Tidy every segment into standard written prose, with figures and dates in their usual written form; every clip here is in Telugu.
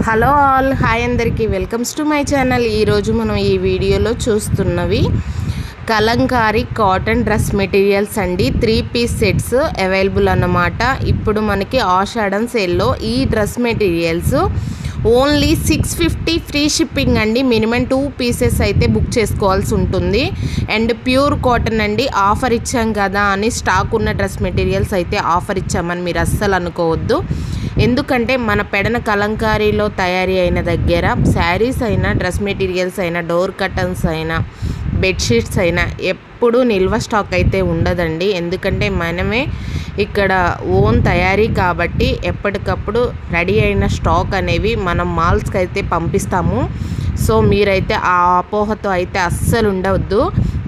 హలో ఆల్, హాయ్ అందరికీ, వెల్కమ్స్ టు మై ఛానల్. ఈరోజు మనం ఈ వీడియోలో చూస్తున్నవి కలంకారీ కాటన్ డ్రెస్ మెటీరియల్స్ అండి. 3 పీస్ సెట్స్ అవైలబుల్ అన్నమాట. ఇప్పుడు మనకి ఆషాఢం సేల్లో ఈ dress materials only 650 free shipping అండి. మినిమం 2 పీసెస్ అయితే బుక్ చేసుకోవాల్సి ఉంటుంది. అండ్ ప్యూర్ కాటన్ అండి. ఆఫర్ ఇచ్చాం కదా అని స్టాక్ ఉన్న డ్రెస్ మెటీరియల్స్ అయితే ఆఫర్ ఇచ్చామని మీరు అస్సలు అనుకోవద్దు. ఎందుకంటే మన పెడన కలంకారీలో తయారీ అయిన దగ్గర శారీస్ అయినా, డ్రెస్ మెటీరియల్స్ అయినా, డోర్ కర్టన్స్ అయినా, బెడ్షీట్స్ అయినా ఎప్పుడూ నిల్వ స్టాక్ అయితే ఉండదండి. ఎందుకంటే మనమే ఇక్కడ ఓన్ తయారీ కాబట్టి ఎప్పటికప్పుడు రెడీ అయిన స్టాక్ అనేవి మనం మాల్స్కి అయితే పంపిస్తాము. సో మీరైతే ఆ అపోహతో అయితే అస్సలు ఉండవద్దు.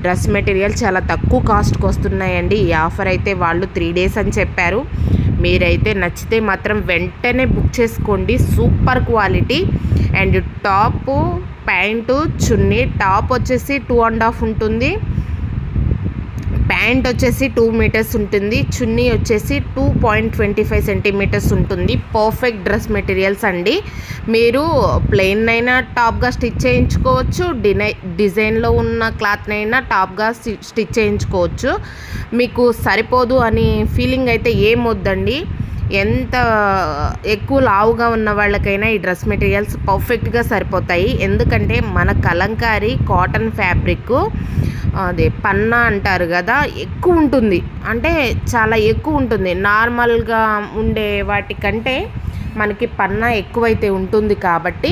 డ్రెస్ మెటీరియల్ చాలా తక్కువ కాస్ట్కి వస్తున్నాయండి. ఈ ఆఫర్ అయితే వాళ్ళు 3 days అని చెప్పారు. మీరైతే నచ్చితే మాత్రం వెంటనే బుక్ చేసుకోండి. Super quality. And top, pant, chunni. Top వచ్చేసి 2.5 ఉంటుంది, ప్యాంట్ వచ్చేసి 2 meters ఉంటుంది, చున్నీ వచ్చేసి 2.25 centimeters ఉంటుంది. పర్ఫెక్ట్ డ్రెస్ మెటీరియల్స్ అండి. మీరు ప్లెయిన్ అయినా టాప్గా స్టిచ్ చేయించుకోవచ్చు, డిజైన్లో ఉన్న క్లాత్నైనా టాప్గా స్టిచ్ చేయించుకోవచ్చు. మీకు సరిపోదు అని ఫీలింగ్ అయితే ఏం వద్దండి. ఎంత ఎక్కువ లావుగా ఉన్న వాళ్ళకైనా ఈ డ్రెస్ మెటీరియల్స్ పర్ఫెక్ట్గా సరిపోతాయి. ఎందుకంటే మన కలంకారీ కాటన్ ఫ్యాబ్రిక్ అదే పన్నా అంటారు కదా, ఎక్కువ ఉంటుంది. అంటే చాలా ఎక్కువ ఉంటుంది. నార్మల్గా ఉండే వాటికంటే మనకి పన్నా ఎక్కువైతే ఉంటుంది. కాబట్టి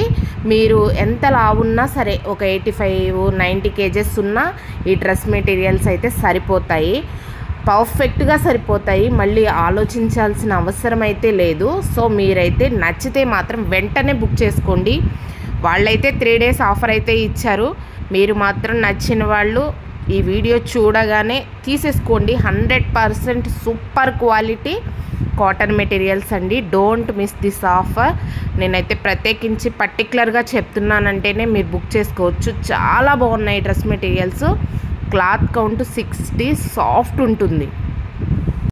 మీరు ఎంత లావున్నా సరే, ఒక 85-90 kgs ఉన్నా ఈ డ్రెస్ మెటీరియల్స్ అయితే సరిపోతాయి. పర్ఫెక్ట్గా సరిపోతాయి. మళ్ళీ ఆలోచించాల్సిన అవసరం అయితే లేదు. సో మీరైతే నచ్చితే మాత్రం వెంటనే బుక్ చేసుకోండి. వాళ్ళైతే 3 days ఆఫర్ అయితే ఇచ్చారు. మీరు మాత్రం నచ్చిన వాళ్ళు ఈ వీడియో చూడగానే తీసేసుకోండి. 100% సూపర్ క్వాలిటీ కాటన్ మెటీరియల్స్ అండి. Don't miss this offer. నేనైతే ప్రత్యేకించి పర్టికులర్గా చెప్తున్నానంటేనే మీరు బుక్ చేసుకోవచ్చు. చాలా బాగున్నాయి dress materials. Cloth count 60, soft ఉంటుంది.